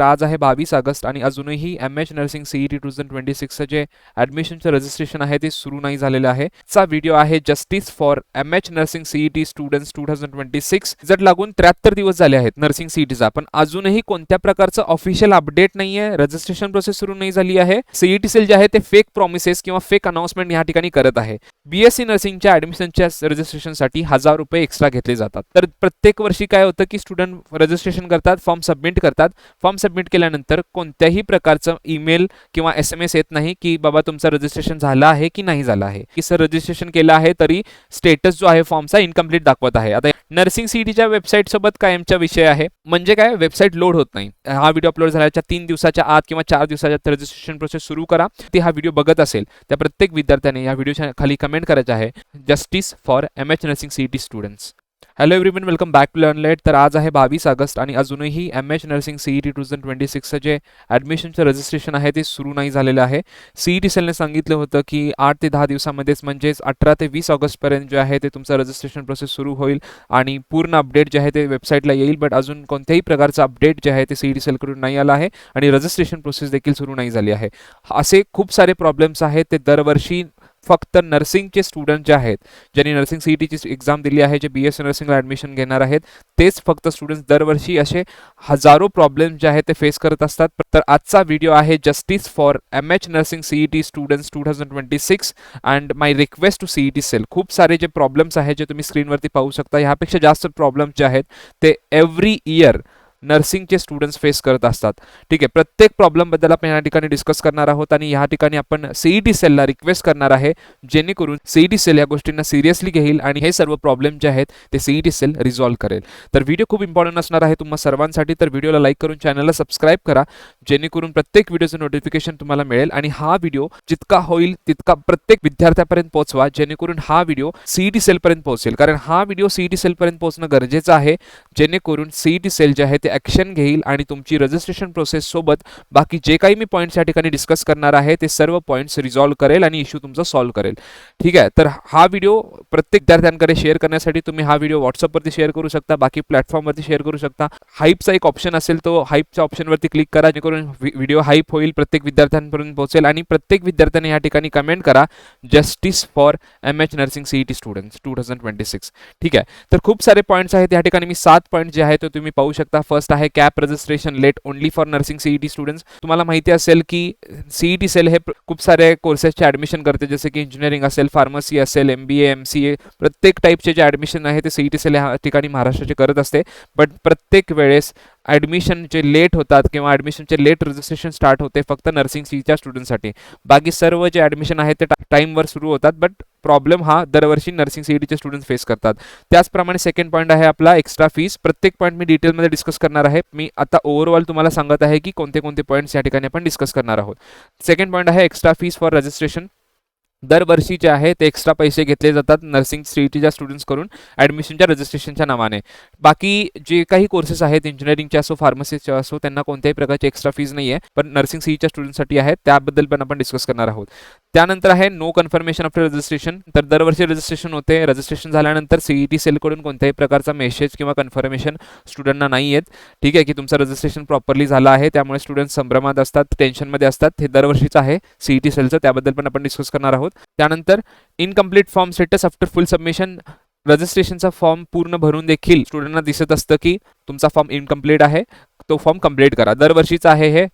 Correct आज आहे 22 August आणि अजूनही MH नर्सिंग CET 2026 जे ॲडमिशनचं रजिस्ट्रेशन आहे ते सुरू नाही झालेलं आहे. चा व्हिडिओ आहे justice for MH nursing CET students 2026. Result लागून 73 दिवस झाले आहेत नर्सिंग CETचा, पण अजूनही कोणत्या प्रकारचं ऑफिशियल अपडेट नाहीये. रजिस्ट्रेशन प्रोसेस सुरू नाही झाली आहे. CET सेल जे आहे ते फेक प्रॉमिसेस किंवा फेक अनाउन्समेंट या ठिकाणी करत आहे. BSc नर्सिंगच्या ॲडमिशनच्या रजिस्ट्रेशनसाठी ₹1000 एक्स्ट्रा घेतले जातात. तर प्रत्येक वर्षी काय होतं की स्टुडंट रजिस्ट्रेशन करतात, फॉर्म सबमिट करतात. फॉर्म सबमिट केल्यानंतर कोणत्याही प्रकारचं ईमेल किंवा SMS येत नाही की बाबा तुमचं रजिस्ट्रेशन झालं आहे की नाही झालं आहे, की सर रजिस्ट्रेशन केलं आहे तरी स्टेटस जो आहे फॉर्मचा इनकम्प्लीट दाखवत आहे. आता नर्सिंग CETच्या वेबसाईट सोबत कायमचा विषय आहे, म्हणजे काय वेबसाईट लोड होत नाही. हा व्हिडिओ अपलोड झाल्याच्या 3 दिवसाच्या आत किंवा 4 दिवसाच्या आत रजिस्ट्रेशन प्रोसेस सुरू करा. ते हा व्हिडिओ बघत असेल त्या प्रत्येक विद्यार्थ्याने या व्हिडिओच्या खाली कमेंट करायचं आहे justice for MH nursing CET students. Hello everyone, welcome back to learn late. तर आज आहे 22 ऑगस्ट आणि अजूनही MH नर्सिंग CET 2026 जे ॲडमिशनचं रजिस्ट्रेशन आहे ते सुरू नाही झालेलं आहे. CET सेलने सांगितलं होतं की 8 ते 10 दिवसामध्येच म्हणजेच 18 ते 20 ऑगस्टपर्यंत जे आहे ते तुमचं रजिस्ट्रेशन प्रोसेस सुरू होईल आणि पूर्ण अपडेट जे आहे ते वेबसाईटला येईल. बट अजून कोणत्याही प्रकारचं अपडेट जे आहे ते CET सेलकडून नाही आलं आहे आणि रजिस्ट्रेशन प्रोसेस देखील सुरू नाही झाली आहे. असे खूप सारे प्रॉब्लेम्स आहेत. ते दरवर्षी फक्त नर्सिंगचे स्टुडंट जे आहेत, ज्यांनी नर्सिंग CETची एक्झाम दिली आहे, जे BSc नर्सिंगला ॲडमिशन घेणार आहेत, तेच फक्त स्टुडंट्स दरवर्षी असे हजारो प्रॉब्लेम जे आहेत ते फेस करत असतात. तर आजचा व्हिडिओ आहे justice for MH nursing CET students 2026 and my request to CET cell. खूप सारे जे प्रॉब्लेम्स आहेत जे तुम्ही स्क्रीनवरती पाहू शकता, ह्यापेक्षा जास्त प्रॉब्लेम्स जे आहेत ते एव्हरी इयर नर्सिंगचे स्टुडंट्स फेस करत असतात. ठीक आहे, प्रत्येक प्रॉब्लेमबद्दल आपण या ठिकाणी डिस्कस करणार आहोत आणि ह्या ठिकाणी आपण CET सेलला रिक्वेस्ट करणार आहे जेणेकरून CET सेल या गोष्टींना सिरियसली घेईल आणि हे सर्व प्रॉब्लेम जे आहेत ते CET सेल रिझॉल्व्ह करेल. तर व्हिडिओ खूप इम्पॉर्टंट असणार आहे तुम्हा सर्वांसाठी. तर व्हिडिओला लाईक करून चॅनलला सबस्क्राईब करा जेणेकरून प्रत्येक व्हिडिओचं नोटिफिकेशन तुम्हाला मिळेल आणि हा व्हिडिओ जितका होईल तितका प्रत्येक विद्यार्थ्यापर्यंत पोहोचवा जेणेकरून हा व्हिडिओ CET सेलपर्यंत पोहोचेल. कारण हा व्हिडिओ CET सेलपर्यंत पोहोचणं गरजेचं आहे जेणेकरून CET सेल जे आहे ते ॲक्शन घेईल आणि तुमची रजिस्ट्रेशन प्रोसेस सोबत बाकी जे काही मी पॉईंट्स या ठिकाणी डिस्कस करणार आहे ते सर्व पॉईंट्स रिझॉल्व्ह करेल आणि इश्यू तुमचा सॉल्व्ह करेल. ठीक आहे, तर हा व्हिडिओ प्रत्येक विद्यार्थ्यांकडे शेअर करण्यासाठी तुम्ही हा व्हिडिओ व्हॉट्सअपवरती शेअर करू शकता, बाकी प्लॅटफॉर्मवरती शेअर करू शकता. हाईपचा एक ऑप्शन असेल तो हाईपच्या ऑप्शनवरती क्लिक करा जेणेकरून व्हिडिओ हाईप होईल, प्रत्येक विद्यार्थ्यांपर्यंत पोहोचेल आणि प्रत्येक विद्यार्थ्याने या ठिकाणी कमेंट करा justice for MH nursing CET students 2026. ठीक आहे, तर खूप सारे पॉईंट्स आहेत या ठिकाणी. मी 7 पॉईंट जे आहेत ते तुम्ही पाहू शकता. फर्स्ट आहे CAP registration late only for nursing CET students. तुम्हाला माहिती असेल की CET सेल हे खूप सारे कोर्सेसचे ॲडमिशन करते, जसे की इंजिनिअरिंग असेल, फार्मसी असेल, MBA MCA, प्रत्येक टाईपचे जे ॲडमिशन आहे ते CET सेल या ठिकाणी महाराष्ट्राचे करत असते. बट प्रत्येक वेळेस ॲडमिशनचे लेट होतात किंवा ॲडमिशनचे लेट रजिस्ट्रेशन स्टार्ट होते फक्त नर्सिंग CETच्या स्टुडंटसाठी. बाकी सर्व जे ॲडमिशन आहे ते टाईमवर सुरू होतात. बट प्रॉब्लेम हा दरवर्षी नर्सिंग CETचे स्टुडंट्स फेस करतात. त्याचप्रमाणे सेकंड पॉईंट आहे आपला एक्स्ट्रा फीस. प्रत्येक पॉईंट मी डिटेलमध्ये डिस्कस करणार आहे. मी आता ओव्हरऑल तुम्हाला सांगत आहे की कोणते कोणते पॉईंट्स या ठिकाणी आपण डिस्कस करणार आहोत. सेकंड पॉईंट आहे एक्स्ट्रा फीस फॉर रजिस्ट्रेशन. दरवर्षी जे आहे ते एक्स्ट्रा पैसे घेतले जातात नर्सिंग CETच्या स्टुडंट्सकडून ॲडमिशनच्या रजिस्ट्रेशनच्या नावाने. बाकी जे काही कोर्सेस आहेत इंजिनिअरिंगचे असो, फार्मसीचे असो, त्यांना कोणत्याही प्रकारची एक्स्ट्रा फीज नाही आहे, पण नर्सिंग CETच्या स्टुडंट्ससाठी आहे. त्याबद्दल पण आपण डिस्कस करणार आहोत. त्यानंतर आहे नो कन्फर्मेशन आफ्टर रजिस्ट्रेशन. तर दरवर्षी रजिस्ट्रेशन होते, रजिस्ट्रेशन झाल्यानंतर CET सेलकडून कोणत्याही प्रकारचा मेसेज किंवा कन्फर्मेशन स्टुडंटना नाही येत. ठीक आहे, की तुमचं रजिस्ट्रेशन प्रॉपरली झालं आहे, त्यामुळे स्टुडंट संभ्रमात असतात, टेन्शनमध्ये असतात. हे दरवर्षीचं आहे CET सेलचं, त्याबद्दल पण आपण डिस्कस करणार आहोत. त्यानंतर incomplete form status after full submission. रजिस्ट्रेशनचा फॉर्म पूर्ण भरून देखील स्टुडंटना दिसत असतं की तुमचा फॉर्म इनकम्प्लीट आहे, तो फॉर्म कंप्लीट करा. दरवर्षीचं आहे हे.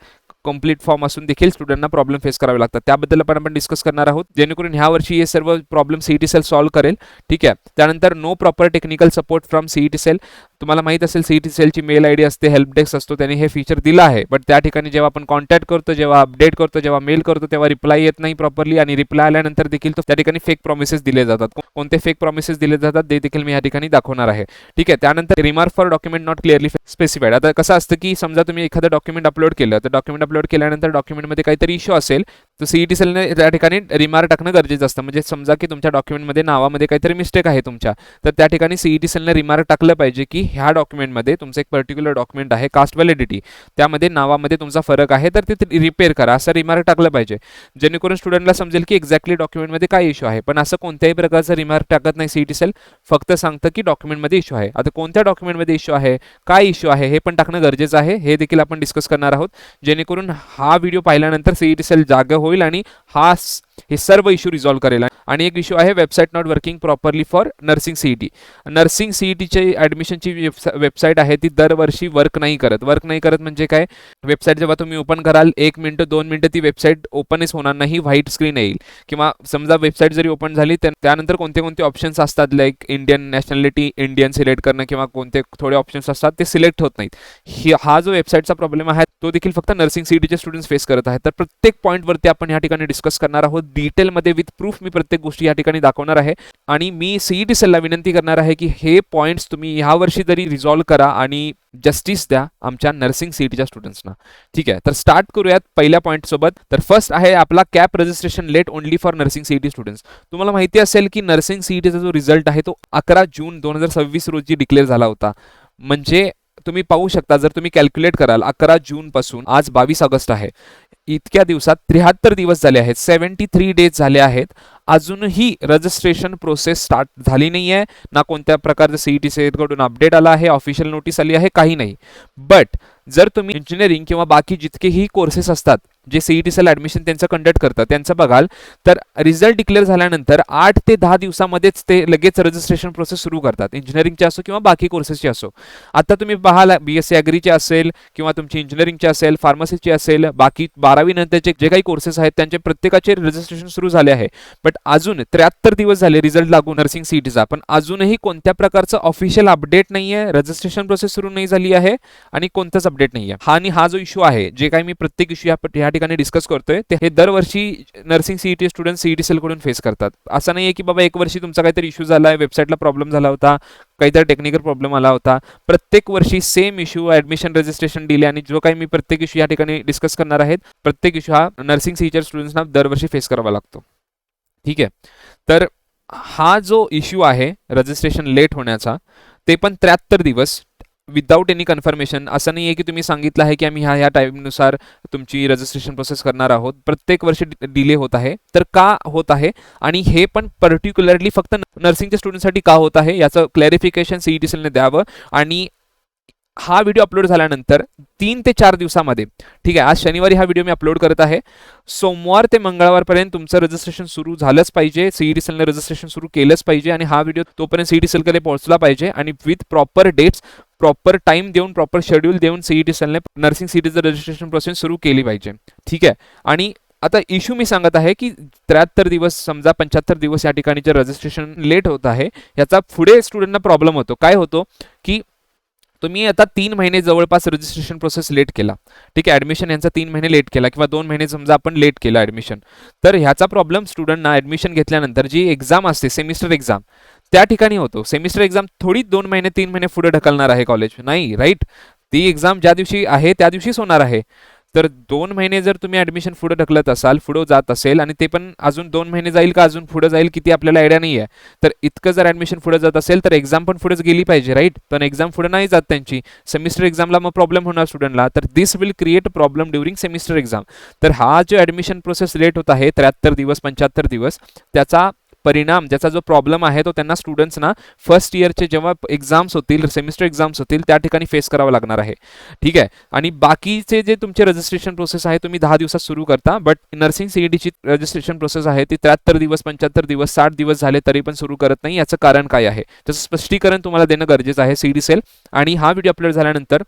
कंप्लीट फॉर्म असून देखील स्टुडंटना प्रॉब्लेम फेस करावे लागतात. त्याबद्दल पण आपण डिस्कस करणार आहोत जेणेकरून ह्या वर्षी हे सर्व प्रॉब्लेम CET सेल सॉल्व्ह करेल. ठीक आहे, त्यानंतर no proper technical support from CET cell. तुम्हाला माहित असेल CET सेलची मेल ID असते, हेल्प डेस्क असतो, त्यांनी हे फीचर दिलं आहे. बट त्या ठिकाणी जेव्हा आपण कॉन्टॅक्ट करतो, जेव्हा अपडेट करतो, जेव्हा मेल करतो, तेव्हा रिप्लाय येत नाही प्रॉपरली आणि रिप्लाय आल्यानंतर देखील त्या ठिकाणी फेक प्रॉमिसेस दिले जातात. कोणते फेक प्रॉमिसेस दिले जातात ते देखील मी या ठिकाणी दाखवणार आहे. ठीक आहे, त्यानंतर remark for document not clearly specified. आता कसं असतं की समजा तुम्ही एखादं डॉक्युमेंट अपलोड केलं, तर डॉक्युमेंट अपलोड केल्यानंतर डॉक्युमेंटमध्ये काहीतरी इश्यू असेल, तर सीईटी सेलने त्या ठिकाणी रिमार्क टाकणं गरजेचं असतं. म्हणजे समजा की तुमच्या डॉक्युमेंटमध्ये नावामध्ये काहीतरी मिस्टेक आहे तुमच्या, तर त्या ठिकाणी सीईटी सेलने रिमार्क टाकलं पाहिजे की ह्या डॉक्युमेंटमध्ये तुमचं एक पर्टिक्युलर डॉक्युमेंट आहे कास्ट व्हॅलिडिटी, त्यामध्ये नावामध्ये तुमचा फरक आहे, तर ते रिपेअर करा असं रिमार्क टाकलं पाहिजे, जेणेकरून स्टुडंटला समजेल की एक्झॅक्टली डॉक्युमेंटमध्ये काय इश्यू आहे. पण असं कोणत्याही प्रकारचं रिमार्क टाकत नाही सीईटी सेल, फक्त सांगतं की डॉक्युमेंटमध्ये इश्यू आहे. आता कोणत्या डॉक्युमेंटमध्ये इश्यू आहे, काय इश्यू आहे हे पण टाकणं गरजेचं आहे. हे देखील आपण डिस्कस करणार आहोत, जेणेकरून हा व्हिडिओ पाहिल्यानंतर सीईटी सेल जागा होईल आणि हे सर्व इश्यू रिझॉल्व्ह करेल. आणि एक इश्यू आहे website not working properly for nursing CET. Nursing सीईटीची ॲडमिशनची वेबसाईट आहे ती दरवर्षी वर्क नाही करत म्हणजे काय, वेबसाईट जेव्हा तुम्ही ओपन कराल 1 मिनिट 2 मिनिटं ती वेबसाईट ओपनच होणार नाही, व्हाईट स्क्रीन येईल. किंवा समजा वेबसाईट जरी ओपन झाली त्यानंतर कोणते ऑप्शन्स असतात, like Indian nationality, Indian select करणं किंवा कोणते थोडे ऑप्शन्स असतात ते सिलेक्ट होत नाहीत. हा जो वेबसाईटचा प्रॉब्लेम आहे तो देखील फक्त नर्सिंग सीईटीचे स्टुडंट्स फेस करत आहेत. तर प्रत्येक पॉईंटवरती आपण या ठिकाणी डिस्कस करणार आहोत डिटेलमध्ये, विथ प्रूफ मी प्रत्येक गोष्टी या ठिकाणी दाखवणार आहे. आणि मी सीईटी सेलला विनंती करणार आहे की हे पॉईंट्स तुम्ही ह्या वर्षी तरी रिझॉल्व्ह करा आणि जस्टिस द्या आमच्या नर्सिंग सीईटीच्या स्टुडंट्सना. ठीक आहे, तर स्टार्ट करूयात पहिल्या पॉईंट सोबत. तर फर्स्ट आहे आपला CAP registration late only for nursing CET students. तुम्हाला माहिती असेल की नर्सिंग सीईटीचा जो रिझल्ट आहे तो 11 जून 2026 रोजी डिक्लेअर झाला होता. म्हणजे तुम्ही पाहू शकता, जर तुम्ही कॅल्क्युलेट कराल 11 जून पासून आज 22 ऑगस्ट आहे, इतक्या दिवसात 73 दिवस झाले आहेत, 73 डेज झाले आहेत. अजूनही रजिस्ट्रेशन प्रोसेस स्टार्ट झाली नाही आहे, ना कोणत्या प्रकारचं सीईटी सेलकडून अपडेट आला आहे, ऑफिशियल नोटीस आली आहे, काही नाही. बट जर तुम्ही इंजिनिअरिंग किंवा बाकी जितकेही कोर्सेस असतात जे सीईटी सेल ॲडमिशन त्यांचं कंडक्ट करतं त्यांचं बघाल, तर रिझल्ट डिक्लेअर झाल्यानंतर 8 ते 10 दिवसामध्येच ते लगेच रजिस्ट्रेशन प्रोसेस सुरू करतात, इंजिनिअरिंगचे असो किंवा बाकी कोर्सेसचे असो. आता तुम्ही पाहाल BSc ॲग्रीचे असेल किंवा तुमची इंजिनिअरिंगचे असेल, फार्मसीचे असेल, बाकी 12वी नंतरचे जे काही कोर्सेस आहेत त्यांचे प्रत्येकाचे रजिस्ट्रेशन सुरू झाले आहे. बट अजून 73 दिवस झाले रिझल्ट लागू नर्सिंग सीईटीचा, पण अजूनही कोणत्या प्रकारचं ऑफिशियल अपडेट नाही आहे, रजिस्ट्रेशन प्रोसेस सुरू नाही झाली आहे आणि कोणतंच अपडेट नाही आहे. आणि हा जो इश्यू आहे, जे काही मी प्रत्येक इश्यू या ठिकाणी डिस्कस करतोय, ते हे दरवर्षी nursing CET student CET cell कडून फेस करतात. असं नाही आहे की बाबा एक वर्षी तुमचा काहीतरी इश्यू झाला आहे, वेबसाईटला प्रॉब्लेम झाला होता, काहीतरी टेक्निकल प्रॉब्लेम आला होता. प्रत्येक वर्षी same issue, admission registration delay, आणि जो काही मी प्रत्येक इश्यू या ठिकाणी डिस्कस करणार आहेत, प्रत्येक इश्यू हा नर्सिंग सीईटी स्टुडंट्सना दरवर्षी फेस करावा लागतो. ठीक आहे, तर हा जो इश्यू आहे रजिस्ट्रेशन लेट होण्याचा, ते पण 73 दिवस विदाऊट एनी कन्फर्मेशन. असं नाही आहे की तुम्ही सांगितलं आहे की आम्ही ह्या टाईमनुसार तुमची रजिस्ट्रेशन प्रोसेस करणार आहोत. प्रत्येक वर्षी डिले होत आहे. तर का होत आहे आणि हे पण पर्टिक्युलरली फक्त नर्सिंगच्या स्टुडंटसाठी का होत आहे याचं क्लॅरिफिकेशन सीईटी सेलने द्यावं. आणि हा व्हिडिओ अपलोड झाल्यानंतर 3 ते 4 दिवसामध्ये, ठीक आहे, आज शनिवारी हा व्हिडिओ मी अपलोड करत आहे, सोमवार ते मंगळवारपर्यंत तुमचं रजिस्ट्रेशन सुरू झालंच पाहिजे, सीईटी सेलने रजिस्ट्रेशन सुरू केलंच पाहिजे आणि हा व्हिडिओ तोपर्यंत सीईटी सेलकडे पोहोचला पाहिजे. आणि with proper dates, proper time देऊन, प्रॉपर शेड्यूल देऊन सीईटी सेलने नर्सिंग सीईटीचं रजिस्ट्रेशन प्रोसेस सुरू केली पाहिजे. ठीक आहे, आणि आता इश्यू मी सांगत आहे की 73 दिवस, समजा 75 दिवस या ठिकाणी जे रजिस्ट्रेशन लेट होत आहे, याचा पुढे स्टुडंटना प्रॉब्लेम होतो. काय होतो की तुम्ही आता 3 महिने जवळपास रजिस्ट्रेशन प्रोसेस लेट केला, ठीक आहे, ॲडमिशन यांचा 3 महिने लेट केला किंवा 2 महिने समजा आपण लेट केला ॲडमिशन, तर ह्याचा प्रॉब्लेम स्टुडंटना ॲडमिशन घेतल्यानंतर जी एक्झाम असते सेमिस्टर एक्झाम, त्या ठिकाणी होतो. सेमिस्टर एक्झाम थोडी 2 महिने 3 महिने पुढे ढकलणार आहे कॉलेज, नाही, राईट. ती एक्झाम ज्या दिवशी आहे त्या दिवशीच होणार आहे. तर 2 महिने जर तुम्ही ॲडमिशन पुढे ढकलत असाल, पुढे जात असेल, आणि ते पण अजून 2 महिने जाईल का अजून पुढे जाईल किती आपल्याला आयडिया नाही आहे, तर इतकं जर ॲडमिशन पुढे जात असेल तर एक्झाम पण पुढेच गेली पाहिजे, राईट. पण एक्झाम पुढे नाही जात त्यांची, सेमिस्टर एक्झामला मग प्रॉब्लेम होणार स्टुडंटला, तर this will create problem during semester exam. तर हा जो ॲडमिशन प्रोसेस लेट होत आहे 73 दिवस 75 दिवस, त्याचा परिणाम, ज्याचा जो प्रॉब्लेम आहे तो त्यांना स्टुडंट्सना फर्स्ट इयरचे जेव्हा एक्झाम्स होतील, सेमिस्टर एक्झाम्स होतील, त्या ठिकाणी फेस करावं लागणार आहे. ठीक आहे, आणि बाकीचे जे तुमचे रजिस्ट्रेशन प्रोसेस आहे तुम्ही 10 दिवसात सुरू करता, बट नर्सिंग सीईटीची रजिस्ट्रेशन प्रोसेस आहे ती 73 दिवस 75 दिवस 60 दिवस झाले तरी पण सुरू करत नाही. याचं कारण काय आहे त्याचं स्पष्टीकरण तुम्हाला देणं गरजेचं आहे सीईटी सेल. आणि हा व्हिडिओ अपलोड झाल्यानंतर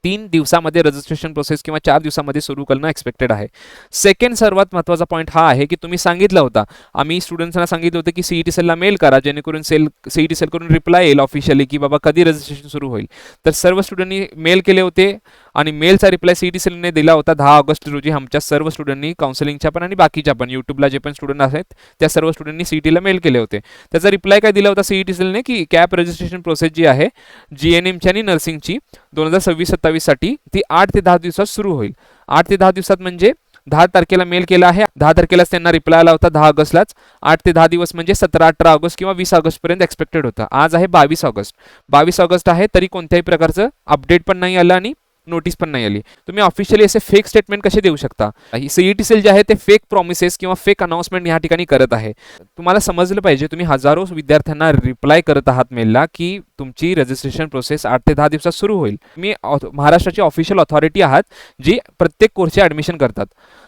3 दिवसामध्ये रजिस्ट्रेशन प्रोसेस किंवा 4 दिवसामध्ये सुरू करणं एक्सपेक्टेड आहे. सेकंड सर्वात महत्त्वाचा पॉईंट हा आहे की तुम्ही सांगितलं होता, आम्ही स्टुडंट्सना सांगितलं होतं की सीईटी सेलला मेल करा, जेणेकरून सीईटी सेल करून रिप्लाय येईल ऑफिशियली की बाबा कधी रजिस्ट्रेशन सुरू होईल. तर सर्व स्टुडंटनी मेल केले होते आणि मेलचा रिप्लाय सीईटी सेलने दिला होता 10 ऑगस्ट रोजी. आमच्या सर्व स्टुडंटनी, काउन्सिलिंगच्या पण आणि बाकीच्या पण, यूट्यूबला जे पण स्टुडंट आहेत त्या सर्व स्टुडंटनी सीईटीला मेल केले होते. त्याचा रिप्लाय काय दिला होता सीईटी सेलने की कॅप रजिस्ट्रेशन प्रोसेस जी आहे GNMची आणि नर्सिंगची 2026-27 साठी ती 8 ते 10 दिवसात सुरू होईल. 8 ते 10 दिवसात म्हणजे 10 तारखेला मेल केला आहे, 10 तारखेलाच त्यांना रिप्लाय आला होता, 10 ऑगस्टलाच. 8 ते 10 दिवस म्हणजे 17-18 ऑगस्ट किंवा 20 ऑगस्ट पर्यंत एक्सपेक्टेड होतं. आज आहे 22 ऑगस्ट. 22 ऑगस्ट आहे, तरी कोणत्याही प्रकारचं अपडेट पण नाही आलं आणि नोटीस पण नाही आली. तुम्ही ऑफिशियली असे फेक स्टेटमेंट कसे देऊ शकता? सीईटी सेल जे आहे ते फेक प्रॉमिसेस किंवा फेक अनाउन्समेंट या ठिकाणी करत आहे. तुम्हाला समजलं पाहिजे, तुम्ही हजारो विद्यार्थ्यांना रिप्लाय करत आहात मेलला की तुमची रजिस्ट्रेशन प्रोसेस 8 ते 10 दिवसात सुरू होईल. तुम्ही महाराष्ट्राची ऑफिशियल ऑथॉरिटी आहात जी प्रत्येक कोर्सचे ॲडमिशन करतात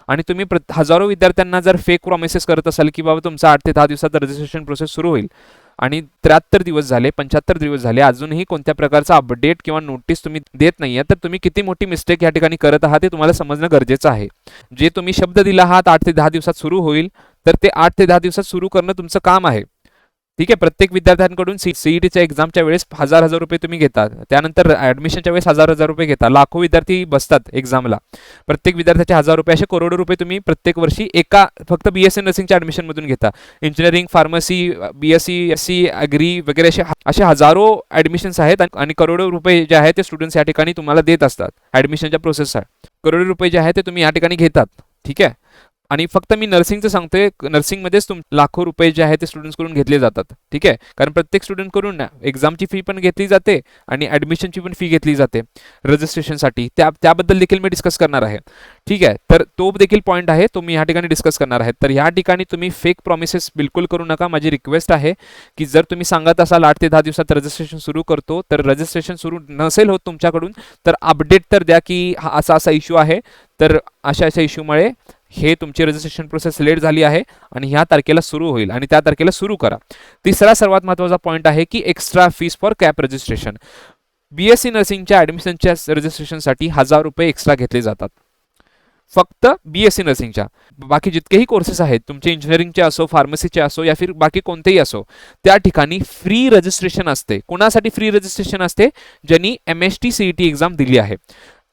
आणि तुम्ही हजारो विद्यार्थ्यांना जर फेक प्रॉमिसेस करत असाल की बाबा तुमचं 8 ते 10 दिवसात रजिस्ट्रेशन प्रोसेस सुरू होईल आणि 73 दिवस झाले, 75 दिवस झाले, अजूनही कोणत्या प्रकारचा अपडेट किंवा नोटीस तुम्ही देत नाहीये, तर तुम्ही किती मोठी मिस्टेक या ठिकाणी करत आहात ते तुम्हाला समजणं गरजेचं आहे. जे तुम्ही शब्द दिला आहात 8 ते 10 दिवसात सुरू होईल, तर ते 8 ते 10 दिवसात सुरू करणं तुमचं काम आहे. ठीक आहे. प्रत्येक विद्यार्थ्यांकडून सीईटीच्या एक्झामच्या वेळेस हजार रुपये तुम्ही घेता, त्यानंतर ऍडमिशनच्या वेळेस हजार रुपये घेता. लाखो विद्यार्थी बसतात एक्झामला, प्रत्येक विद्यार्थ्याचे ₹1000 असे करोडो रुपये तुम्ही प्रत्येक वर्षी एका फक्त बीएससी नर्सिंगच्या ऍडमिशन मधून घेता. Engineering, pharmacy, BSc, SC, agri वगैरे असे हजारो ऍडमिशन्स आहेत आणि करोडो रुपये जे आहेत ते स्टुडंट्स या ठिकाणी तुम्हाला देत असतात ऍडमिशनच्या प्रोसेससाठी. करोडो रुपये जे आहेत ते तुम्ही या ठिकाणी घेतात. ठीक आहे. आणि फक्त मी नर्सिंगचं सांगतोय, नर्सिंगमध्येच लाखो रुपये जे आहेत ते स्टुडंट्सकडून घेतले जातात. ठीक आहे. कारण प्रत्येक स्टुडंटकडून एक्झामची फी पण घेतली जाते आणि ॲडमिशनची पण फी घेतली जाते रजिस्ट्रेशनसाठी. त्याबद्दल देखील मी डिस्कस करणार आहे. ठीक आहे. तर तो देखील पॉईंट आहे, तो मी ह्या ठिकाणी डिस्कस करणार आहे. तर ह्या ठिकाणी तुम्ही फेक प्रॉमिसेस बिलकुल करू नका. माझी रिक्वेस्ट आहे की जर तुम्ही सांगत असाल 8 ते 10 दिवसात रजिस्ट्रेशन सुरू करतो, तर रजिस्ट्रेशन सुरू नसेल होत तुमच्याकडून, तर अपडेट तर द्या की हा असा इश्यू आहे, तर अशा इश्यूमुळे हे तुमची रजिस्ट्रेशन प्रोसेस लेट झाली आहे आणि ह्या तारखेला सुरू होईल आणि त्या तारखेला सुरू करा. तिसरा सर्वात महत्त्वाचा पॉईंट आहे की extra fees for CAP registration. BSc नर्सिंगच्या ॲडमिशनच्या रजिस्ट्रेशनसाठी ₹1000 एक्स्ट्रा घेतले जातात, फक्त बीएससी नर्सिंगच्या. बाकी जितकेही कोर्सेस आहेत तुमचे, इंजिनिअरिंगचे असो, फार्मसीचे असो या फिर बाकी कोणतेही असो, त्या ठिकाणी फ्री रजिस्ट्रेशन असते. कोणासाठी फ्री रजिस्ट्रेशन असते? ज्यांनी MST CET एक्झाम दिली आहे.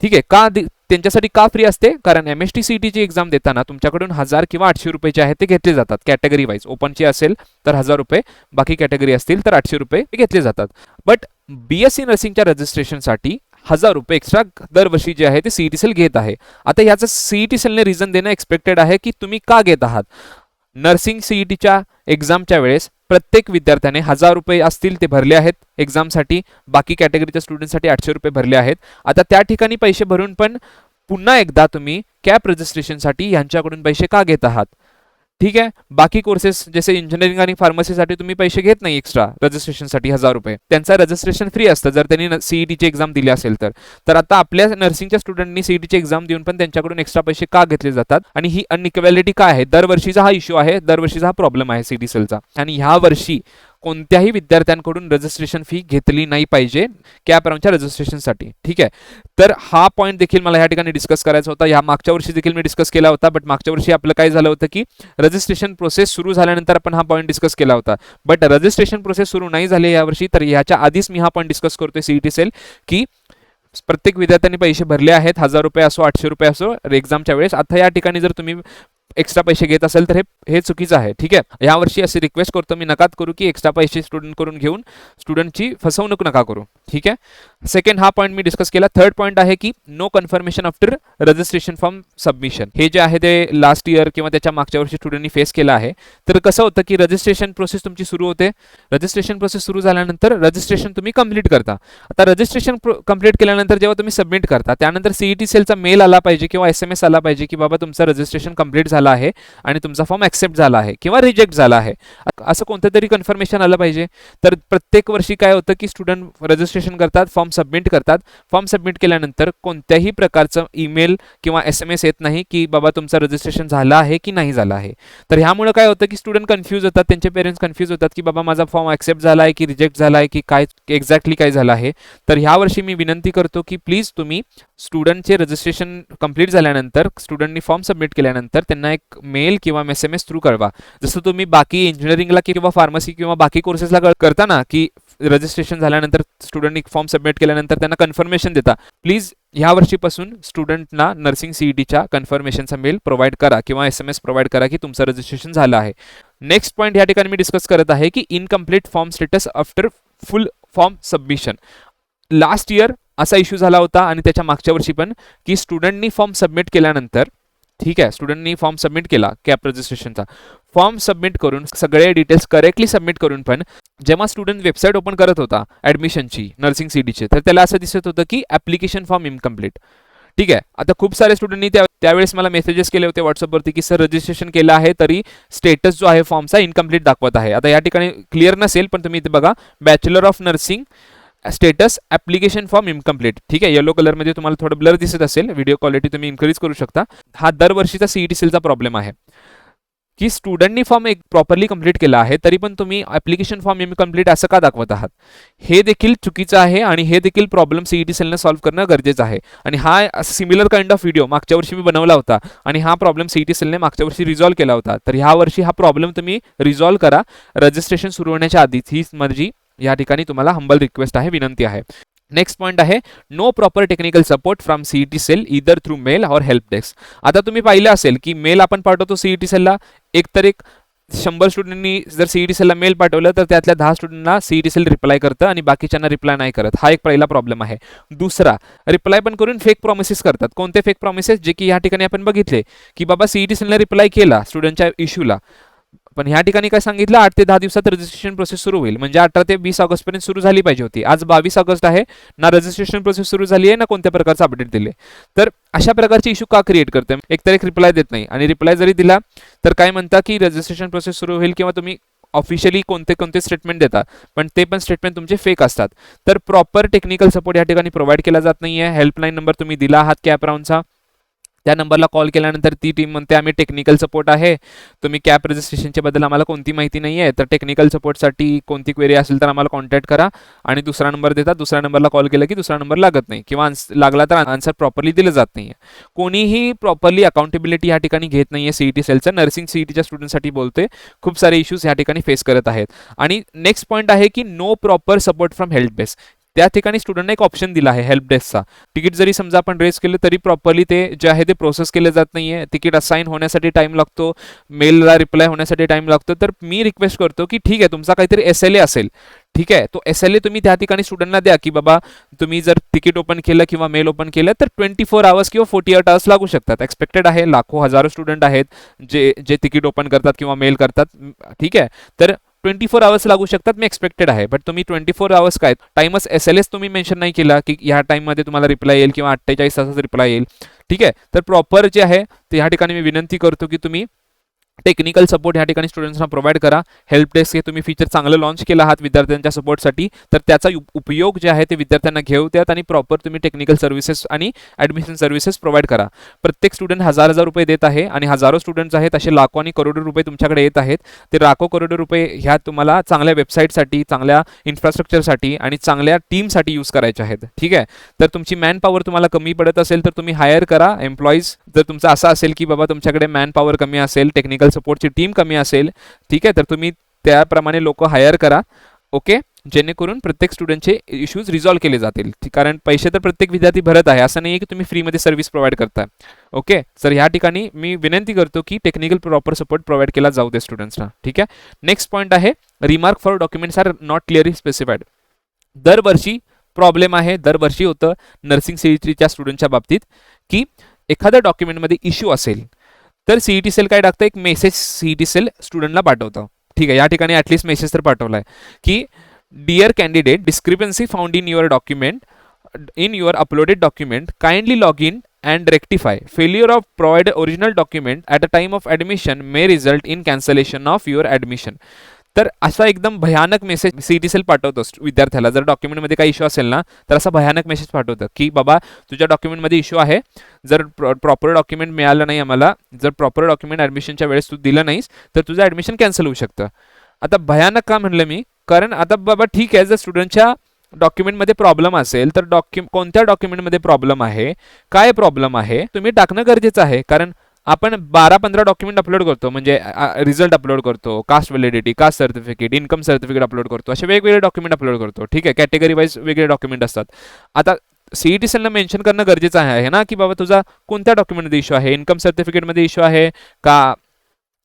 ठीक आहे. त्यांच्यासाठी का फ्री असते? कारण MST CETची एक्झाम देताना तुमच्याकडून 1000 किंवा ₹800 जे आहेत ते घेतले जातात कॅटेगरी वाईज. ओपनची असेल तर ₹1000, बाकी कॅटेगरी असतील तर ₹800 घेतले जातात. बट बीएससी नर्सिंगच्या रजिस्ट्रेशनसाठी ₹1000 एक्स्ट्रा दरवर्षी जे आहे ते सीईटी सेल घेत आहे. आता याचं सीईटी सेलने रिझन देणं एक्सपेक्टेड आहे की तुम्ही का घेत आहात. नर्सिंग सीईटीच्या एक्झामच्या वेळेस प्रत्येक विद्यार्थ्याने ₹1000 असतील ते भरले आहेत एक्झामसाठी, बाकी कॅटेगरीच्या स्टुडंटसाठी ₹800 भरले आहेत. आता त्या ठिकाणी पैसे भरून पण पुन्हा एकदा तुम्ही कॅप रजिस्ट्रेशनसाठी यांच्याकडून पैसे का घेत आहात? ठीक आहे. बाकी कोर्सेस जसे इंजिनिअरिंग आणि फार्मसीसाठी तुम्ही पैसे घेत नाही एक्स्ट्रा रजिस्ट्रेशनसाठी ₹1000. त्यांचं रजिस्ट्रेशन फ्री असतं जर त्यांनी सीईटीची एक्झाम दिली असेल तर. तर आता आपल्या नर्सिंगच्या स्टुडंटनी सीईटीची एक्झाम देऊन पण त्यांच्याकडून एक्स्ट्रा पैसे का घेतले जातात आणि ही अनइक्वॅलिटी काय आहे? दरवर्षीचा हा इश्यू आहे, दरवर्षीचा हा प्रॉब्लेम आहे सीईटी सेलचा. आणि ह्या वर्षी कोणत्याही विद्यार्थ्यांकडून रजिस्ट्रेशन फी घेतली नाही पाहिजे कॅप राऊंडच्या रजिस्ट्रेशनसाठी. ठीक आहे. तर हा पॉईंट देखील मला या ठिकाणी डिस्कस करायचा होता. ह्या मागच्या वर्षी देखील मी डिस्कस केला होता, बट मागच्या वर्षी आपलं काय झालं होतं की रजिस्ट्रेशन प्रोसेस सुरू झाल्यानंतर आपण हा पॉईंट डिस्कस केला होता. बट रजिस्ट्रेशन प्रोसेस सुरू नाही झाली यावर्षी, तर ह्याच्या आधीच मी हा पॉईंट डिस्कस करतोय सीईटी सेल की प्रत्येक विद्यार्थ्यांनी पैसे भरले आहेत, ₹1000 असो, ₹800 असो एक्झामच्या वेळेस. आता या ठिकाणी जर तुम्ही एक्स्ट्रा पैसे घेत असेल तर हे चुकीचं आहे. ठीक आहे. यावर्षी अशी रिक्वेस्ट करतो मी, नका करू की एक्स्ट्रा पैसे स्टुडंट करून घेऊन स्टुडंटची फसवणूक नका करू. ठीक आहे. सेकंड हा पॉईंट मी डिस्कस केला. थर्ड पॉईंट आहे की no confirmation after registration form submission. हे जे आहे ते लास्ट इयर किंवा त्याच्या मागच्या वर्षी स्टुडंटनी फेस केलं आहे. तर कसं होतं की रजिस्ट्रेशन प्रोसेस तुमची सुरू होते, रजिस्ट्रेशन प्रोसेस सुरू झाल्यानंतर रजिस्ट्रेशन तुम्ही कंप्लीट करता. आता रजिस्ट्रेशन कंप्लीट केल्यानंतर जेव्हा तुम्ही सबमिट करता त्यानंतर सीईटी सेलचा मेल आला पाहिजे किंवा SMS आला पाहिजे की बाबा तुमचं रजिस्ट्रेशन कंप्लीट झालं आहे आणि तुमचा फॉर्म ऍक्सेप्ट झाला आहे किंवा रिजेक्ट झाला आहे, असं कोणतं तरी कन्फर्मेशन आलं पाहिजे. तर प्रत्येक वर्षी काय होतं की स्टुडंट रजिस्ट्रेशन करतात, फॉर्म सबमिट करतात. फॉर्म सबमिट केल्यानंतर कोणत्याही प्रकारचं ईमेल किंवा SMS येत नाही की बाबा तुमचं रजिस्ट्रेशन झालं आहे की नाही झालं आहे. तर ह्यामुळे काय होतं की स्टुडंट कन्फ्यूज होतात, त्यांचे पेरेंट्स कन्फ्यूज होतात की बाबा माझा फॉर्म ऍक्सेप्ट झाला आहे की रिजेक्ट झाला आहे की काय एक्झॅक्टली काय झालं आहे. तर ह्या वर्षी मी विनंती करतो की प्लीज तुम्ही स्टुडंटचे रजिस्ट्रेशन कंप्लीट झाल्यानंतर, स्टुडंटनी फॉर्म सबमिट केल्यानंतर त्यांना एक मेल किंवा SMS थ्रू कळवा. जसं तुम्ही बाकी इंजिनिअरिंगला किंवा फार्मसी किंवा बाकी कोर्सेसला करता ना की रजिस्ट्रेशन झाल्यानंतर स्टुडंटनी फॉर्म सबमिट केल्यानंतर त्यांना कन्फर्मेशन देता. प्लीज ह्या वर्षीपासून स्टुडंटना नर्सिंग सीईटीच्या कन्फर्मेशनचा मेल प्रोव्हाइड करा किंवा SMS प्रोव्हाइड करा की तुमचं रजिस्ट्रेशन झालं आहे. नेक्स्ट पॉईंट या ठिकाणी मी डिस्कस करत आहे की इनकम्प्लीट फॉर्म स्टेटस आफ्टर फुल फॉर्म सबमिशन. लास्ट इयर असा इश्यू झाला होता आणि त्याच्या मागच्या वर्षी पण की स्टुडंटनी फॉर्म सबमिट केल्यानंतर, ठीक आहे, स्टुडंटनी फॉर्म सबमिट केला कॅप रजिस्ट्रेशनचा. फॉर्म सबमिट करून सगळे डिटेल्स करेक्टली सबमिट करून पण जेव्हा स्टुडंट वेबसाईट ओपन करत होता ॲडमिशनची नर्सिंग सीईटीची, तर त्याला असं दिसत होतं की ॲप्लिकेशन फॉर्म इनकम्प्लीट. ठीक आहे, आता खूप सारे स्टुडंटनी त्यावेळेस मला मेसेजेस केले होते व्हॉट्सअपवरती की सर रजिस्ट्रेशन केलं आहे तरी स्टेटस जो आहे फॉर्मचा इनकम्प्लीट दाखवत आहे. आता या ठिकाणी क्लिअर नसेल पण तुम्ही इथे बघा, bachelor of nursing status application form incomplete. ठीक आहे, येलो कलरमध्ये तुम्हाला थोडं ब्लर दिसत असेल, व्हिडिओ क्वालिटी तुम्ही इन्क्रीज करू शकता. हा दरवर्षीचा सीईटी सेलचा प्रॉब्लेम आहे की स्टुडंटनी फॉर्म एक प्रॉपरली कंप्लीट केला आहे तरी पण तुम्ही ॲप्लिकेशन फॉर्म इनकम्प्लीट असं का दाखवत आहात. हे देखील चुकीचं आहे आणि हे देखील प्रॉब्लेम सीईटी सेलने सॉल्व्ह करणं गरजेचं आहे. आणि हा सिमिलर काइंड ऑफ व्हिडिओ मागच्या वर्षी मी बनवला होता आणि हा प्रॉब्लेम सीईटी सेलने मागच्या वर्षी रिझॉल्व्ह केला होता. तर ह्या वर्षी हा प्रॉब्लेम तुम्ही रिझॉल्व्ह करा रजिस्ट्रेशन सुरू होण्याच्या आधीच. ही माझी या ठिकाणी तुम्हाला हंबल रिक्वेस्ट आहे, विनंती आहे. नेक्स्ट पॉईंट आहे no proper technical support from CET cell either through mail or help desk. आता तुम्ही पाहिलं असेल की मेल आपण पाठवतो सीईटी सेलला, एकतर 100 स्टुडंटनी जर सीईटी सेलला मेल पाठवलं तर त्यातल्या 10 स्टुडंटना सीईटी सेल रिप्लाय करतं आणि बाकीच्यांना रिप्लाय नाही करत. हा एक पहिला प्रॉब्लेम आहे. दुसरा, रिप्लाय पण करून फेक प्रॉमिसेस करतात. कोणते फेक प्रॉमिसेस? जे की या ठिकाणी आपण बघितले की बाबा सीईटी सेलने रिप्लाय केला स्टुडंटच्या इश्यूला, पण ह्या ठिकाणी काय सांगितलं 8 ते 10 दिवसात रजिस्ट्रेशन प्रोसेस सुरू होईल. म्हणजे 18 ते 20 ऑगस्ट पर्यंत सुरू झाली पाहिजे होती. आज 22 ऑगस्ट आहे, ना रजिस्ट्रेशन प्रोसेस सुरू झाली आहे ना कोणत्या प्रकारचं अपडेट दिले. तर अशा प्रकारचे इश्यू का क्रिएट करते? एकतर एक रिप्लाय देत नाही आणि रिप्लाय जरी दिला तर काय म्हणता की रजिस्ट्रेशन प्रोसेस सुरू होईल किंवा तुम्ही ऑफिशियली कोणते कोणते स्टेटमेंट देता, पण ते पण स्टेटमेंट तुमचे फेक असतात. तर प्रॉपर टेक्निकल सपोर्ट या ठिकाणी प्रोव्हाइड केला जात नाही आहे. हेल्पलाईन नंबर तुम्ही दिला आहात कॅप राऊंडचा, त्या नंबरला कॉल केल्यानंतर ती टीम म्हणते आम्ही टेक्निकल सपोर्ट आहे, तुम्ही कॅप रजिस्ट्रेशनच्या बद्दल आम्हाला कोणती माहिती नाही आहे, तर टेक्निकल सपोर्टसाठी कोणती क्वेरी असेल तर आम्हाला कॉन्टॅक्ट करा. आणि दुसरा नंबर देतात, दुसऱ्या नंबरला कॉल केला की दुसरा नंबर लागत नाही किंवा लागला तर आन्सर प्रॉपरली दिलं जात नाही आहे. कोणीही प्रॉपरली अकाउंटेबिलिटी या ठिकाणी घेत नाही आहे सीईटी सेलचं. नर्सिंग सीईटीच्या स्टुडंटसाठी बोलते, खूप सारे इश्यूज या ठिकाणी फेस करत आहेत. आणि नेक्स्ट पॉईंट आहे की no proper support from help desk. त्या ठिकाणी स्टुडंटने एक ऑप्शन दिला आहे हेल्प डेस्कचा. तिकीट जरी समजा आपण रेस केलं तरी प्रॉपरली ते जे आहे ते प्रोसेस केलं जात नाही आहे. तिकीट असाईन होण्यासाठी टाईम लागतो, मेलला रिप्लाय होण्यासाठी टाईम लागतो. तर मी रिक्वेस्ट करतो की ठीक आहे, तुमचा काहीतरी SLA असेल, ठीक आहे, तो SLA तुम्ही त्या ठिकाणी स्टुडंटला द्या की बाबा तुम्ही जर तिकीट ओपन केलं किंवा मेल ओपन केलं तर 24 आवर्स किंवा 48 आवर्स लागू शकतात. एक्सपेक्टेड आहे, लाखो हजारो स्टुडंट आहेत जे तिकीट ओपन करतात किंवा मेल करतात. ठीक आहे, तर 24 आवर्स लागू शकतात, मी एक्सपेक्टेड आहे. बट तुम्ही 24 आवर्स काय टाइमच SLAच तुम्ही मेन्शन नाही केला की ह्या टाईममध्ये तुम्हाला रिप्लाय येईल किंवा 48 तासात रिप्लाय येईल. ठीक आहे, तर प्रॉपर जे आहे ते ह्या ठिकाणी मी विनंती करतो की तुम्ही टेक्निकल सपोर्ट ह्या ठिकाणी स्टुडंट्सना प्रोव्हाइड करा. हेल्प डेस्क हे तुम्ही फीचर चांगलं लॉन्च केलं आहात विद्यार्थ्यांच्या सपोर्टसाठी, तर त्याचा उपयोग जे आहे ते विद्यार्थ्यांना घेऊ द्यात आणि प्रॉपर तुम्ही टेक्निकल सर्व्हिसेस आणि ॲडमिशन सर्व्हिसेस प्रोव्हाइड करा. प्रत्येक स्टुडंट हजार रुपये देत आहे आणि हजारो स्टुडंट्स आहेत, असे लाखो आणि करोडो रुपये तुमच्याकडे येत आहेत. ते लाखो करोडो रुपये ह्या तुम्हाला चांगल्या वेबसाईटसाठी, चांगल्या इन्फ्रास्ट्रक्चरसाठी आणि चांगल्या टीमसाठी यूज करायचे आहेत. ठीक आहे, तर तुमची मॅन पॉवर तुम्हाला कमी पडत असेल तर तुम्ही हायर करा एम्प्लॉईज. जर तुमचं असं असेल की बाबा तुमच्याकडे मॅन पॉवर कमी असेल, टेक्निकल सपोर्टची टीम कमी असेल, ठीक आहे, तर तुम्ही त्याप्रमाणे लोक हायर करा. ओके, जेणेकरून प्रत्येक स्टुडंटचे इश्यूज रिझॉल्व्ह केले जातील. कारण पैसे तर प्रत्येक विद्यार्थी भरत आहे, असं नाही की तुम्ही फ्रीमध्ये सर्व्हिस प्रोव्हाइड करता. ओके, तर ह्या ठिकाणी मी विनंती करतो की टेक्निकल प्रॉपर सपोर्ट प्रोव्हाइड केला जाऊ दे स्टुडंट्सना. ठीक आहे, नेक्स्ट पॉईंट आहे remark for documents are not clearly specified. दरवर्षी प्रॉब्लेम आहे, दरवर्षी होतं नर्सिंग सीईटीच्या स्टुडंटच्या बाबतीत की एखाद्या डॉक्युमेंटमध्ये इश्यू असेल तर सीईटी सेल काय टाकतं, एक मेसेज सीईटी सेल स्टुडंटला पाठवतं. ठीक आहे, या ठिकाणी ॲटलिस्ट मेसेज तर पाठवला आहे की dear candidate, discrepancy found in your document, in your uploaded document, kindly log in and rectify. Failure of provide original document at a time of admission may result in cancellation of your admission. तर असा एकदम भयानक message CET sale पाठवतो विद्यार्थ्याला. जर डॉक्युमेंटमध्ये काही issue असेल ना तर असा भयानक मेसेज पाठवतं की बाबा तुझ्या डॉक्युमेंटमध्ये इश्यू आहे, जर प्रॉपर डॉक्युमेंट मिळालं नाही आम्हाला, जर प्रॉपर डॉक्युमेंट ॲडमिशनच्या वेळेस तू दिलं नाहीस तर तुझं ॲडमिशन कॅन्सल होऊ शकतं. आता भयानक का म्हणलं मी, कारण आता बाबा ठीक आहे, जर स्टुडंटच्या डॉक्युमेंटमध्ये प्रॉब्लेम असेल तर कोणत्या डॉक्युमेंटमध्ये प्रॉब्लेम आहे, काय प्रॉब्लेम आहे, तुम्ही टाकणं गरजेचं आहे. कारण आपण 12-15 डॉक्युमेंट अपलोड करतो, म्हणजे रिझल्ट अपलोड करतो, caste validity, caste certificate, income certificate upload करतो, असे वेगवेगळे डॉक्युमेंट अपलोड करतो. ठीक आहे, कॅटेगरी वाईज वेगळे डॉक्युमेंट असतात. आता सीईटी सेलनं मेन्शन करणं गरजेचं आहे ना की बाबा तुझा कोणत्या डॉक्युमेंटमध्ये इश्यू आहे, इन्कम सर्टिफिकेटमध्ये इश्यू आहे का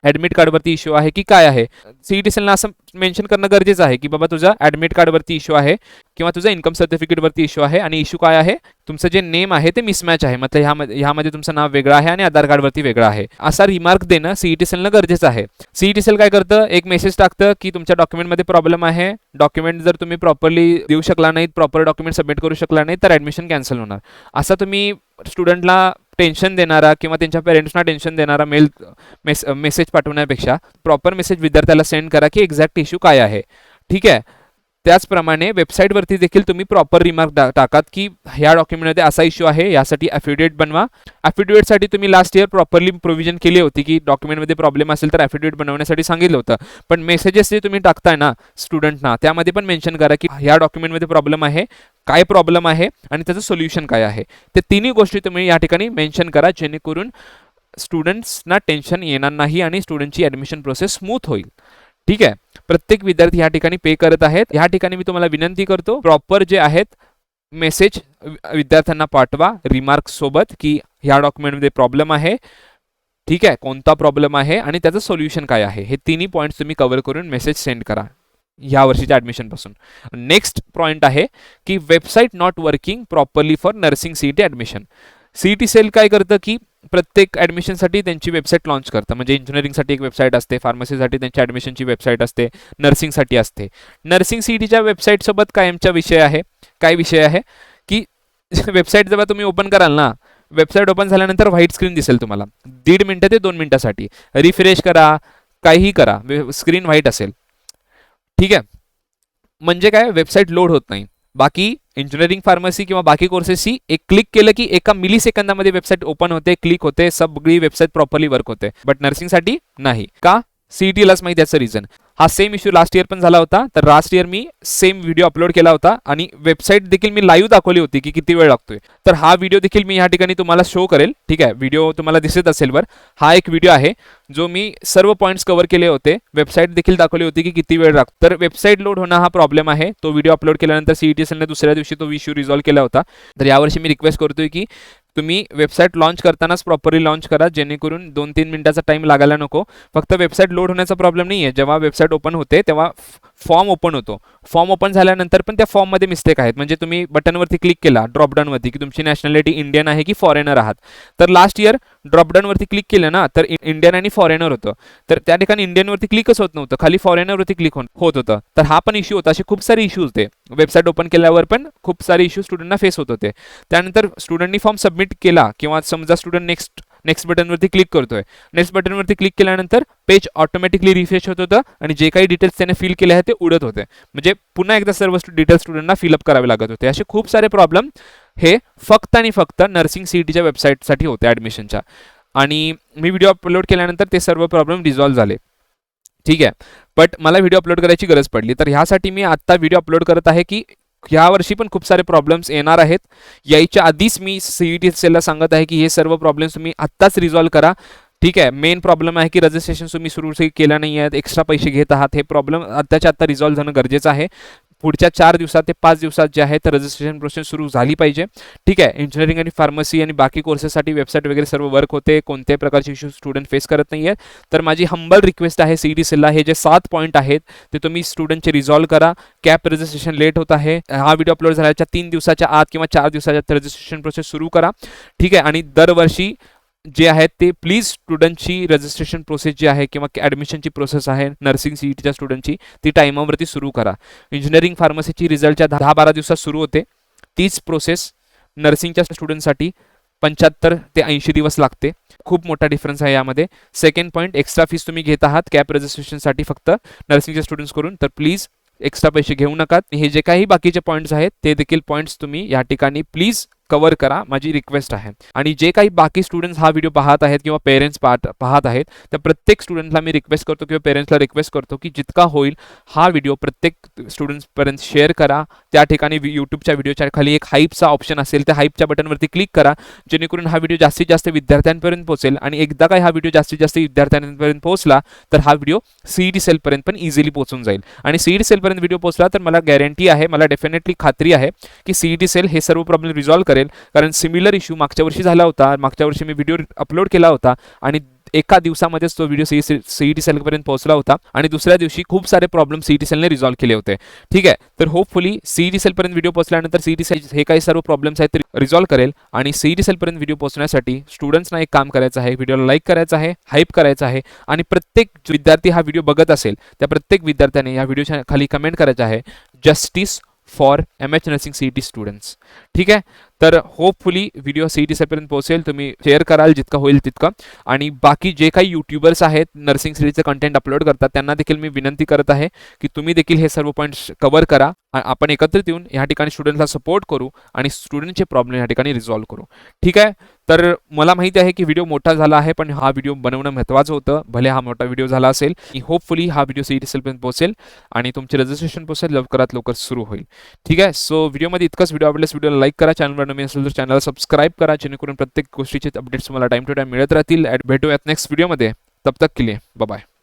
ॲडमिट कार्डवरती इश्यू आहे की काय आहे. सीईटी सेलला असं मेन्शन करणं गरजेचं आहे की बाबा तुझा ॲडमिट कार्डवरती इश्यू आहे किंवा तुझा इन्कम सर्टिफिकेटवरती इश्यू आहे आणि इश्यू काय आहे, तुमचं जे नेम आहे ते मिसमॅच आहे, मतलब ह्यामध्ये तुमचं नाव वेगळं आहे आणि आधार कार्डवरती वेगळं आहे, असा रिमार्क देणं सीईटी सेलनं गरजेचं आहे. सीईटी सेल काय करतं, एक मेसेज टाकतं की तुमच्या डॉक्युमेंटमध्ये प्रॉब्लेम आहे, डॉक्युमेंट जर तुम्ही प्रॉपरली देऊ शकला नाहीत, प्रॉपर डॉक्युमेंट सबमिट करू शकला नाही तर ॲडमिशन कॅन्सल होणार. असा तुम्ही स्टुडंटला टेन्शन देणारा किंवा त्यांच्या पेरेंट्सना टेन्शन देणारा मेसेज पाठवण्यापेक्षा प्रॉपर मेसेज विद्यार्थ्याला सेंड करा की एक्झॅक्ट इश्यू काय आहे. ठीक आहे. त्याचप्रमाणे वेबसाईटवरती देखील तुम्ही प्रॉपर रिमार्क टाकात की ह्या डॉक्युमेंटमध्ये असा इश्यू आहे, यासाठी ॲफिडेविट बनवा. ॲफिडेविटसाठी तुम्ही लास्ट इयर प्रॉपरली प्रोव्हिजन केली होती की डॉक्युमेंटमध्ये प्रॉब्लेम असेल तर ॲफिडेविट बनवण्यासाठी सांगितलं होतं, पण मेसेजेस जे तुम्ही टाकताय ना स्टुडंटना त्यामध्ये पण मेन्शन करा की ह्या डॉक्युमेंटमध्ये प्रॉब्लेम आहे, काय प्रॉब्लेम आहे आणि त्याचं सोल्युशन काय आहे. ते तिन्ही गोष्टी तुम्ही या ठिकाणी मेन्शन करा जेणेकरून स्टुडंट्सना टेन्शन येणार नाही आणि स्टुडंटची ॲडमिशन प्रोसेस स्मूथ होईल. ठीक आहे. प्रत्येक विद्यार्थी या ठिकाणी पे करत आहेत. ह्या ठिकाणी मी तुम्हाला विनंती करतो प्रॉपर जे आहेत मेसेज विद्यार्थ्यांना पाठवा रिमार्क सोबत की ह्या डॉक्युमेंटमध्ये प्रॉब्लेम आहे, ठीक आहे, कोणता प्रॉब्लेम आहे आणि त्याचं सोल्युशन काय आहे, हे तिन्ही पॉईंट्स तुम्ही कव्हर करून मेसेज सेंड करा ह्या वर्षीच्या ॲडमिशनपासून. नेक्स्ट पॉईंट आहे की website not working properly for nursing CET admission. CET cell काय करतं की प्रत्येक ॲडमिशनसाठी त्यांची वेबसाईट लॉन्च करतं, म्हणजे इंजिनिअरिंगसाठी एक वेबसाईट असते, फार्मसीसाठी त्यांची ॲडमिशनची वेबसाईट असते, नर्सिंगसाठी असते. नर्सिंग सीईटीच्या वेबसाईटसोबत कायमचा विषय आहे, काय विषय आहे की वेबसाईट जेव्हा तुम्ही ओपन कराल ना, वेबसाईट ओपन झाल्यानंतर व्हाईट स्क्रीन दिसेल तुम्हाला 1.5 मिनिटं ते 2 मिनिटासाठी. रिफ्रेश करा, काहीही करा, स्क्रीन व्हाईट असेल. ठीक आहे. म्हणजे काय, वेबसाईट लोड होत नाही. बाकी इंजिनिअरिंग फार्मसी किंवा बाकी कोर्सेसची एक क्लिक केलं की एका मिली सेकंदामध्ये वेबसाईट ओपन होते, क्लिक होते, सगळी वेबसाईट प्रॉपरली वर्क होते. बट नर्सिंगसाठी नाही का? सीईटीलाच माहिती याचं रिझन. हा सेम इश्यू लास्ट इयर पण झाला होता, तर लास्ट इयर मी सेम व्हिडिओ अपलोड केला होता आणि वेबसाईट देखील मी लाईव्ह दाखवली होती की किती वेळ लागतोय. तर हा व्हिडिओ देखील मी ह्या ठिकाणी तुम्हाला शो करेल. ठीक आहे. व्हिडिओ तुम्हाला दिसत असेल वर, हा एक व्हिडिओ आहे जो मी सर्व पॉईंट्स कव्हर केले होते, वेबसाईट देखील दाखवली होती की किती वेळ लागतो. तर वेबसाईट लोड होणं हा प्रॉब्लेम आहे. तो व्हिडिओ अपलोड केल्यानंतर सीईटी सेलने दुसऱ्या दिवशी तो इश्यू रिझॉल्व्ह केला होता. तर यावर्षी मी रिक्वेस्ट करतोय की तुम्ही वेबसाईट लॉन्च करतानाच प्रॉपरली लॉन्च करा, जेणेकरून 2-3 मिनिटाचा टाइम लागायला नको. फक्त वेबसाईट लोड होण्याचा प्रॉब्लेम नाही आहे. जेव्हा वेबसाईट ओपन होते तेव्हा फॉर्म ओपन होतो, फॉर्म ओपन झाल्यानंतर पण त्या फॉर्ममध्ये मिस्टेक आहेत. म्हणजे तुम्ही बटनवरती क्लिक केला ड्रॉपडाऊनवरती की तुमची नॅशनॅलिटी इंडियन आहे की फॉरेनर आहात, तर लास्ट इयर ड्रॉपडाऊनवरती क्लिक केलं ना तर इंडियन आणि फॉरेनर होतं, तर त्या ठिकाणी इंडियनवरती क्लिकच होत नव्हतं, खाली फॉरेनरवरती क्लिक होत होतं. तर हा पण इश्यू होता. असे खूप सारे इश्यू होते. वेबसाईट ओपन केल्यावर पण खूप सारे इश्यू स्टुडंटना फेस होत होते. त्यानंतर स्टुडंटनी फॉर्म सबमिट केला किंवा समजा स्टुडंट नेक्स्ट बटनवरती क्लिक करतोय, नेक्स्ट बटनवरती क्लिक केल्यानंतर पेज ऑटोमॅटिकली रिफ्रेश होत होतं आणि जे काही डिटेल्स त्याने फिल केले आहेत ते उडत होते. म्हणजे पुन्हा एकदा सर्व डिटेल्स स्टुडंटना फिलअप करावे लागत होते. असे खूप सारे प्रॉब्लेम हे फक्त आणि फक्त नर्सिंग सीईटीच्या वेबसाईटसाठी होते ॲडमिशनच्या, आणि मी व्हिडिओ अपलोड केल्यानंतर ते सर्व प्रॉब्लेम रिझॉल्व्ह झाले. ठीक आहे. बट मला व्हिडिओ अपलोड करायची गरज पडली, तर ह्यासाठी मी आत्ता व्हिडिओ अपलोड करत आहे की ह्या वर्षी पण खूप सारे प्रॉब्लेम्स येणार आहेत. यायच्या आधीच मी सीईटी सेलला सांगत आहे की हे सर्व प्रॉब्लेम्स तुम्ही आत्ताच रिझॉल्व्ह करा. ठीक आहे. मेन प्रॉब्लेम आहे की रजिस्ट्रेशन तुम्ही सुरू केलं नाही आहेत, एक्स्ट्रा पैसे घेत आहात. हे प्रॉब्लेम आत्ताच्या आत्ता रिझॉल्व्ह होणं गरजेचं आहे. पुढच्या 4 दिवसात ते 5 दिवसात जे आहे तर रजिस्ट्रेशन प्रोसेस सुरू झाली पाहिजे. ठीक आहे. इंजिनिअरिंग आणि फार्मसी आणि बाकी कोर्सेससाठी वेबसाईट वगैरे सर्व वर्क होते, कोणत्याही प्रकारचे इश्यू स्टुडंट फेस करत नाही आहेत. तर माझी हंबल रिक्वेस्ट आहे सीईटी सेलला, हे जे 7 पॉईंट आहेत ते तुम्ही स्टुडंटचे रिझॉल्व्ह करा. कॅप रजिस्ट्रेशन लेट होत आहे, हा व्हिडिओ अपलोड झाल्याच्या 3 दिवसाच्या आत किंवा 4 दिवसाच्या आत रजिस्ट्रेशन प्रोसेस सुरू करा. ठीक आहे. आणि दरवर्षी जे आहेत ते प्लीज स्टुडंटची रजिस्ट्रेशन प्रोसेस जी आहे किंवा ॲडमिशनची प्रोसेस आहे नर्सिंग सीईटीच्या स्टुडंटची ती टाईमावरती सुरू करा. इंजिनिअरिंग फार्मसीची रिझल्टच्या 10-12 दिवसात सुरू होते, तीच प्रोसेस नर्सिंगच्या स्टुडंटसाठी 75 ते 80 दिवस लागते. खूप मोठा डिफरन्स आहे यामध्ये. सेकंड पॉईंट, एक्स्ट्रा फीस तुम्ही घेत आहात कॅप रजिस्ट्रेशनसाठी फक्त नर्सिंगच्या स्टुडंट्स करून, तर प्लीज एक्स्ट्रा पैसे घेऊ नका. हे जे काही बाकीचे पॉईंट्स आहेत ते देखील पॉईंट्स तुम्ही या ठिकाणी प्लीज कव्हर करा, माझी रिक्वेस्ट आहे. आणि जे काही बाकी स्टुडंट्स हा व्हिडिओ पाहत आहेत किंवा पेरेंट्स पाहत आहेत, तर प्रत्येक स्टुडंटला मी रिक्वेस्ट करतो किंवा पेरेंट्सला रिक्वेस्ट करतो की जितका होईल हा व्हिडिओ प्रत्येक स्टुडंट्सपर्यंत शेअर करा. त्या ठिकाणी यूट्यूबच्या व्हिडिओच्या खाली एक हाईपचा ऑप्शन असेल, त्या हाईपच्या बटनवरती क्लिक करा, जेणेकरून हा व्हिडिओ जास्तीत जास्त विद्यार्थ्यांपर्यंत पोहोचेल. आणि एकदा काय हा व्हिडिओ जास्तीत जास्त विद्यार्थ्यांपर्यंत पोहोचला तर हा व्हिडिओ सीईटी सेलपर्यंत पण इझिली पोहोचून जाईल. आणि सीईटी सेलपर्यंत व्हिडिओ पोहोचला तर मला गॅरंटी आहे, मला डेफिनेटली खात्री आहे की सीईटी सेल हे सर्व प्रॉब्लेम रिझॉल्व्ह करेल. कारण सिमिलर इश्यू मागच्या वर्षी झाला होता, मागच्या वर्षी मी व्हिडिओ अपलोड केला होता आणि एका दिवसामध्येच तो व्हिडिओ सीईटी सेलपर्यंत पोहोचला होता आणि दुसऱ्या दिवशी खूप सारे प्रॉब्लेम सीईटी सेलने रिझॉल्व्ह केले होते. ठीक आहे, तर होपफुली सीईटी सेलपर्यंत व्हिडिओ पोहोचल्यानंतर सीईटी सेल हे काही सर्व प्रॉब्लेम्स आहेत ते रिझॉल्व्ह करेल. आणि सीईटी सेलपर्यंत व्हिडिओ पोहोचण्यासाठी स्टुडंट्सना एक काम करायचं आहे, व्हिडिओला लाईक करायचं आहे, हाईप करायचं आहे आणि प्रत्येक विद्यार्थी हा व्हिडिओ बघत असेल त्या प्रत्येक विद्यार्थ्याने या व्हिडिओच्या खाली कमेंट करायचं आहे, justice for MH nursing CET students. ठीक आहे, तर होपफुली व्हिडिओ सीईटी सेलपर्यंत पोहोचेल. तुम्ही शेअर कराल जितकं होईल तितकं. आणि बाकी जे काही यूट्यूबर्स आहेत नर्सिंग सिरीजचं कंटेंट अपलोड करतात त्यांना देखील मी विनंती करत आहे की तुम्ही देखील हे सर्व पॉईंट्स कव्हर करा. आपण एकत्रित येऊन या ठिकाणी स्टुडंटला सपोर्ट करू आणि स्टुडंटचे प्रॉब्लेम या ठिकाणी रिझॉल्व्ह करू. ठीक आहे, तर मला माहिती आहे की व्हिडिओ मोठा झाला आहे, पण हा व्हिडिओ बनवणं महत्त्वाचं होतं. भले हा मोठा व्हिडिओ झाला असेल, होपफुली हा व्हिडिओ सीईटी सेलपर्यंत पोहोचेल आणि तुमचे रजिस्ट्रेशन प्रोसेस लवकरात लवकर सुरू होईल. ठीक आहे, सो व्हिडिओमध्ये इतकंच. व्हिडिओ आवडल्यास व्हिडिओला लाईक करा, चॅनलवर नवीन असेल तर चॅनलला सबस्क्राईब करा, जेणेकरून प्रत्येक गोष्टीचे अपडेट्स तुम्हाला टाइम टू टाइम मिळत राहतील. भेटूयात नेक्स्ट व्हिडिओमध्ये. तब तक के लिए बाय बाय.